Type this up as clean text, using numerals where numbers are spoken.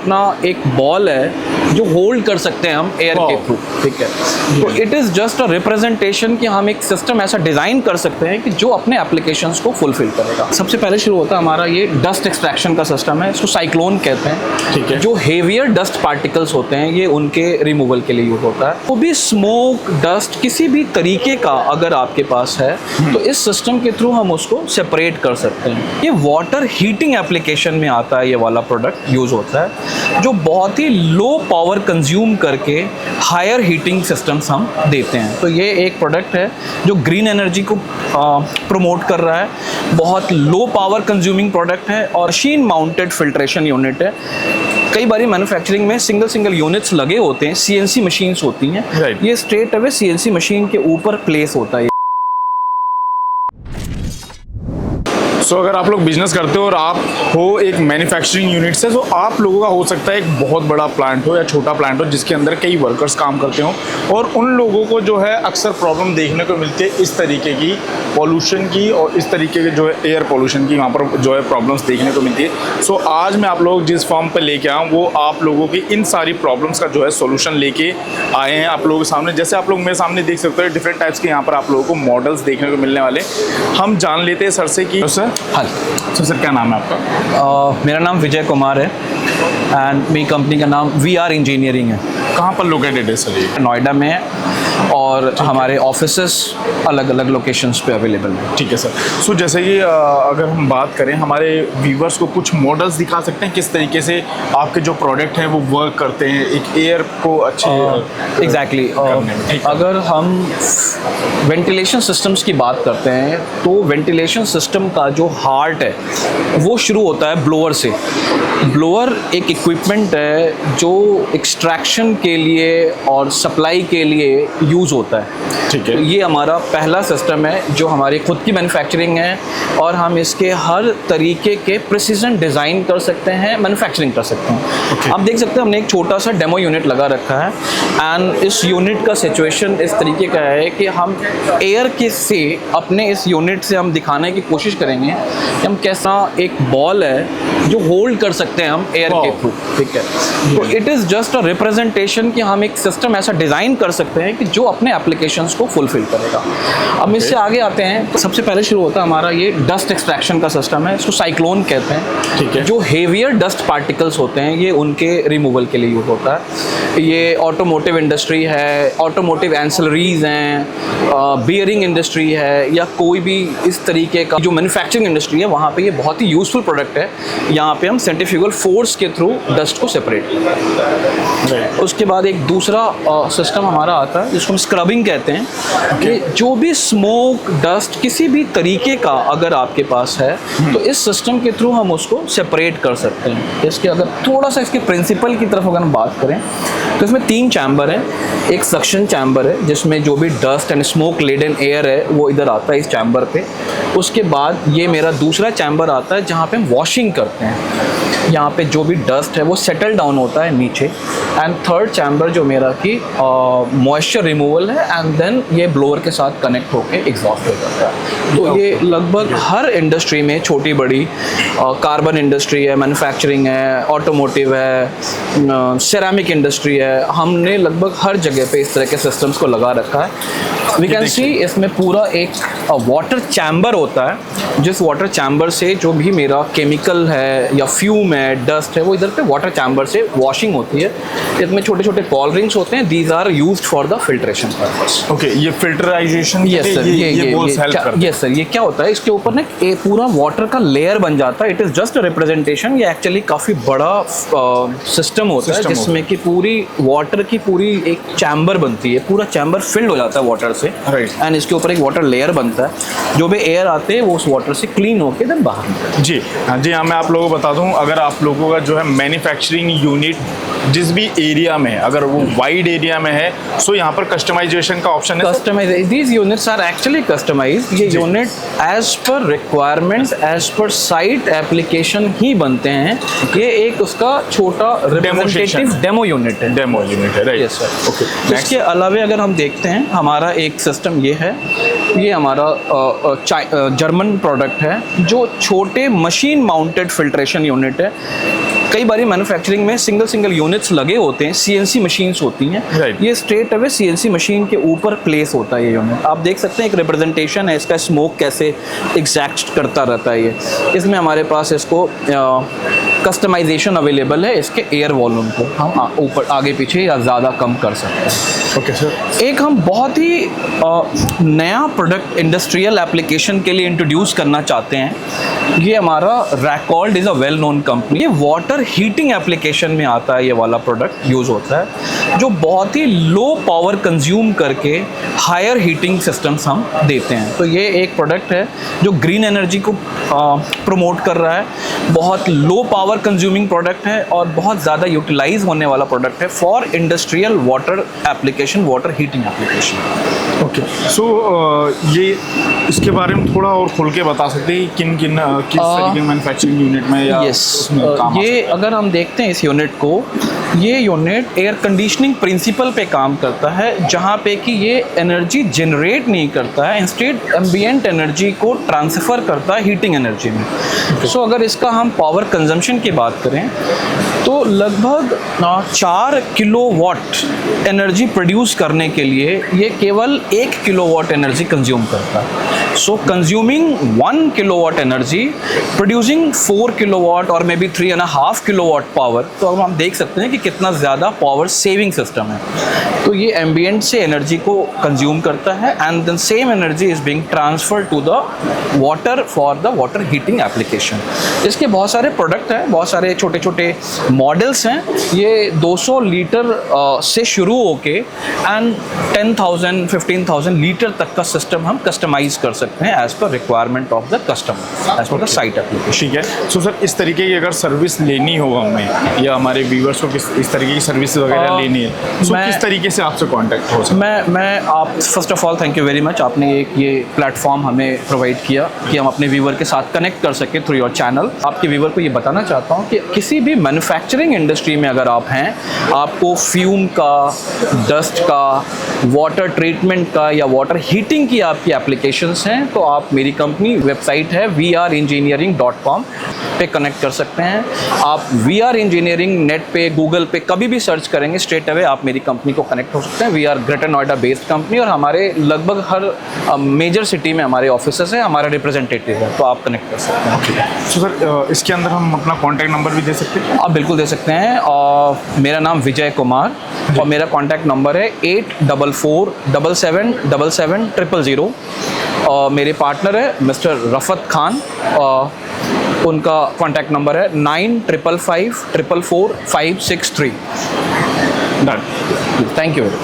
अपना एक बॉल है जो होल्ड कर सकते हैं हम एयर के थ्रू, ठीक है। तो it is just a representation कि हम एक सिस्टम ऐसा डिज़ाइन कर सकते हैं कि जो अपने एप्लीकेशंस को फुलफिल करेगा। सबसे पहले शुरू होता है हमारा ये डस्ट एक्सट्रैक्शन का सिस्टम है, इसको साइक्लोन कहते हैं, ठीक है। जो हेवियर डस्ट पार्टिकल्स होते हैं ये उनके रिमूवल के लिए यूज होता है। वो भी स्मोक, डस्ट, किसी भी तरीके का अगर आपके पास है तो इस सिस्टम के थ्रू हम उसको सेपरेट कर सकते हैं। ये वाटर हीटिंग एप्लीकेशन में आता है, ये वाला प्रोडक्ट यूज होता है, जो बहुत ही लो पावर कंज्यूम करके हायर हीटिंग सिस्टम्स हम देते हैं। तो ये एक प्रोडक्ट है जो ग्रीन एनर्जी को प्रमोट कर रहा है, बहुत लो पावर कंज्यूमिंग प्रोडक्ट है और मशीन माउंटेड फिल्ट्रेशन यूनिट है। कई बारी मैन्युफैक्चरिंग में सिंगल यूनिट्स लगे होते हैं, सीएनसी मशीन्स होती हैं, Right. ये स्ट्रेट अवे सीएनसी मशीन के ऊपर प्लेस होता है। सो अगर आप लोग बिजनेस करते हो और आप हो एक मैन्युफैक्चरिंग यूनिट से, तो आप लोगों का हो सकता है एक बहुत बड़ा प्लांट हो या छोटा प्लांट हो जिसके अंदर कई वर्कर्स काम करते हो, और उन लोगों को जो है अक्सर प्रॉब्लम देखने को मिलती है इस तरीके की पॉल्यूशन की और इस तरीके के जो है एयर पॉल्यूशन की वहाँ पर जो है प्रॉब्लम्स देखने को मिलती है। सो आज मैं आप लोग जिस फॉर्म पर लेके आया हूँ वो आप लोगों की इन सारी प्रॉब्लम्स का जो है सोल्यूशन लेके आए हैं आप लोगों के सामने। जैसे आप लोग मेरे सामने देख सकते हो डिफरेंट टाइप्स के यहाँ पर आप लोगों को मॉडल्स देखने को मिलने वाले। हम जान लेते हैं सर से कि सर सर क्या नाम है आपका? मेरा नाम विजय कुमार है एंड मेरी कंपनी का नाम VR इंजीनियरिंग है। कहाँ पर लोकेटेड है सर? ये नोएडा में है और हमारे ऑफिसेस अलग अलग लोकेशंस पे अवेलेबल हैं। ठीक है सर। सो जैसे कि अगर हम बात करें हमारे व्यूवर्स को कुछ मॉडल्स दिखा सकते हैं किस तरीके से आपके जो प्रोडक्ट हैं वो वर्क करते हैं एक एयर को अच्छे एग्जैक्टली। अगर हम वेंटिलेशन सिस्टम्स की बात करते हैं तो वेंटिलेशन सिस्टम का जो हार्ट है वो शुरू होता है ब्लोअर से। ब्लोअर एक इक्विपमेंट है जो एक्सट्रैक्शन के लिए और सप्लाई के लिए यूज़ होता है। ठीक है। ये हमारा पहला सिस्टम है जो हमारी खुद की मैन्युफैक्चरिंग है और हम इसके हर तरीके के प्रिसीजन डिज़ाइन कर सकते हैं, मैन्युफैक्चरिंग कर सकते हैं। आप देख सकते हैं हमने एक छोटा सा डेमो यूनिट लगा रखा है एंड इस यूनिट का सिचुएशन इस तरीके का है कि हम एयर के से अपने इस यूनिट से हम दिखाने की कोशिश करेंगे कि हम कैसा एक बॉल है जो होल्ड कर सकते हैं हम एयर के थ्रू, ठीक है। तो it is just a representation कि हम एक सिस्टम ऐसा डिज़ाइन कर सकते हैं कि जो अपने एप्लीकेशंस को फुलफिल करेगा। अब इससे आगे आते हैं तो सबसे पहले शुरू होता है हमारा ये डस्ट एक्सट्रैक्शन का सिस्टम है, इसको साइक्लोन कहते हैं, ठीक है। जो हेवियर डस्ट पार्टिकल्स होते हैं ये उनके रिमूवल के लिए यूज होता है। ये ऑटोमोटिव इंडस्ट्री है, ऑटोमोटिव एंसिलरीज हैं, बियरिंग इंडस्ट्री है या कोई भी इस तरीके का जो मैन्युफैक्चरिंग इंडस्ट्री है वहाँ पे ये बहुत ही यूजफुल प्रोडक्ट है। यहाँ पे हम सेंट्रीफ्यूगल फोर्स के थ्रू डस्ट को सेपरेट करते हैं। उसके बाद एक दूसरा सिस्टम हमारा आता है जिसको हम स्क्रबिंग कहते हैं। कि जो भी स्मोक, डस्ट, किसी भी तरीके का अगर आपके पास है तो इस सिस्टम के थ्रू हम उसको सेपरेट कर सकते हैं। इसके अगर थोड़ा सा इसके प्रिंसिपल की तरफ अगर हम बात करें तो इसमें 3 चैम्बर हैं। एक सक्शन चैम्बर है जिसमें जो भी dust and smoke laden air है वो इधर आता है इस चैम्बर पे। उसके बाद ये मेरा दूसरा चैम्बर आता है जहाँ पे हम वॉशिंग करते हैं। यहाँ पे जो भी डस्ट है वो सेटल डाउन होता है नीचे। एंड थर्ड चैम्बर जो मेरा कि मॉइस्चर रिमूवल है एंड देन ये ब्लोअर के साथ कनेक्ट होके एग्जॉस्ट हो जाता है। तो ये लगभग हर इंडस्ट्री में छोटी बड़ी कार्बन इंडस्ट्री है, मैन्युफैक्चरिंग है, ऑटोमोटिव है, सेरामिक इंडस्ट्री है, हमने लगभग हर जगह पे इस तरह के सिस्टम्स को लगा रखा है। वी कैन सी इसमें पूरा एक वाटर चैम्बर होता है जिस वाटर चैम्बर से जो भी मेरा केमिकल है या फ्यूम है, डस्ट है, वो इधर पे वाटर चैम्बर से वॉशिंग होती है। इसमें छोटे छोटे कॉल रिंग्स होते हैं, these are used for the filtration purpose. Okay, ये filterisation yes sir, yes sir. ये क्या होता है इसके ऊपर ना एक पूरा वाटर का लेयर बन जाता है। It is just a representation. ये एक्चुअली काफ़ी बड़ा सिस्टम होता है जिसमें कि पूरी वाटर की पूरी एक चैम्बर बनती है, पूरा चैम्बर फिल्ड हो जाता है वाटर से एंड इसके ऊपर एक वाटर लेयर बनता है। जो भी एयर आते हैं वो उस वाटर से क्लीन होके देन बाहर निकलते हैं। जी हाँ जी हाँ, मैं आप लोगों को बता दूं, अगर आप लोगों का जो है मैन्युफैक्चरिंग यूनिट जिस भी एरिया में है, अगर वो वाइड एरिया में है, सो यहाँ पर कस्टमाइजेशन का ऑप्शन है। Customize, these units are actually customize. ये unit as per requirement, as per site application ही बनते हैं। ये एक उसका छोटा रिप्रेजेंटेटिव डेमो यूनिट है। डेमो यूनिट है, राइट। Yes sir. ओके, इसके अलावा अगर हम देखते हैं हमारा एक सिस्टम ये है, ये हमारा जर्मन प्रोडक्ट है जो छोटे मशीन माउंटेड फिल्ट्रेशन यूनिट है। कई बार मैन्युफैक्चरिंग में सिंगल यूनिट्स लगे होते हैं, CNC मशीन्स होती हैं, Right. ये स्ट्रेट अवे CNC मशीन के ऊपर प्लेस होता है ये यूनिट। आप देख सकते हैं एक रिप्रेजेंटेशन है इसका, स्मोक कैसे एग्जैक्ट करता रहता है ये। इसमें हमारे पास इसको कस्टमाइजेशन अवेलेबल है, इसके एयर वॉल्यूम को हम ऊपर आगे पीछे या ज़्यादा कम कर सकते हैं। Okay sir. एक हम बहुत ही नया प्रोडक्ट इंडस्ट्रियल एप्लीकेशन के लिए इंट्रोड्यूस करना चाहते हैं। ये हमारा Racold is a well known company. ये वाटर हीटिंग एप्लीकेशन में आता है, ये वाला प्रोडक्ट यूज़ होता है जो बहुत ही लो पावर कंज्यूम करके हायर हीटिंग सिस्टम्स हम देते हैं। तो ये एक प्रोडक्ट है जो ग्रीन एनर्जी को प्रमोट कर रहा है, बहुत लो पावर कंज्यूमिंग प्रोडक्ट है और बहुत ज़्यादा यूटिलाइज होने वाला प्रोडक्ट है for industrial water application, water heating application. Okay, so ये इसके बारे में थोड़ा और खुल के बता सकते हैं किन किन किस तरीके के मैन्युफैक्चरिंग यूनिट में या उसमें काम ये अगर हम देखते हैं इस यूनिट को, ये यूनिट एयर कंडीशनिंग प्रिंसिपल पे काम करता है, जहाँ पे कि ये एनर्जी जनरेट नहीं करता है, इंस्टेड एम्बिएंट एनर्जी को ट्रांसफ़र करता है हीटिंग एनर्जी में। सो अगर इसका हम पावर कंजम्पशन की बात करें तो लगभग 4 किलोवाट एनर्जी प्रोड्यूस करने के लिए ये केवल 1 किलोवाट एनर्जी कंज्यूम करता है। So consuming 1 kilowatt energy, producing 4 kilowatt और मे बी 3.5 किलोवाट पावर। तो अब हम देख सकते हैं कि कितना ज़्यादा पावर सेविंग सिस्टम है। तो ये एम्बिएंट से एनर्जी को कंज्यूम करता है and then same energy is being transfer to the water for the water heating application. इसके बहुत सारे प्रोडक्ट हैं, बहुत सारे छोटे छोटे मॉडल्स हैं। ये 200 लीटर से शुरू होके एंड 10,000 15,000 लीटर तक का सिस्टम हम कस्टमाइज़ कर सकते हैं as per requirement of the customer, as per the site application. ठीक है। सो सर, इस तरीके की अगर सर्विस लेनी हो हमें या हमारे व्यूअर्स को इस तरीके की सर्विस वगैरह लेनी है, तो किस तरीके से आपसे कांटेक्ट हो सकता है? मैं आप first of all thank you very much, आपने ये प्लेटफॉर्म हमें प्रोवाइड किया कि हम अपने व्यूअर के साथ कनेक्ट कर सकें थ्रू योर चैनल। आपके व्यूअर को ये बताना चाहता हूँ कि किसी भी मैन्युफैक्चरिंग इंडस्ट्री में अगर आप हैं, आपको फ्यूम का, डस्ट का, वाटर ट्रीटमेंट का या वाटर हीटिंग की आपकी एप्लीकेशंस हैं, तो आप मेरी कंपनी वेबसाइट है VRengineering.com पे कनेक्ट कर सकते हैं। आप VR इंजीनियरिंग नेट पे, गूगल पे कभी भी सर्च करेंगे, स्ट्रेट अवे आप मेरी कंपनी को कनेक्ट हो सकते हैं। We are Greater Noida based company और हमारे लगभग हर मेजर सिटी में हमारे ऑफिसेस हैं, हमारा रिप्रेजेंटेटिव है, तो आप कनेक्ट कर सकते हैं। सो सर, इसके अंदर हम अपना कॉन्टैक्ट नंबर भी दे सकते हैं? आप बिल्कुल दे सकते हैं। और मेरा नाम विजय कुमार और मेरा कॉन्टैक्ट नंबर है 8447770000। और मेरे पार्टनर है मिस्टर रफत खान, उनका कॉन्टैक्ट नंबर है 9555444563। डन। Thank you.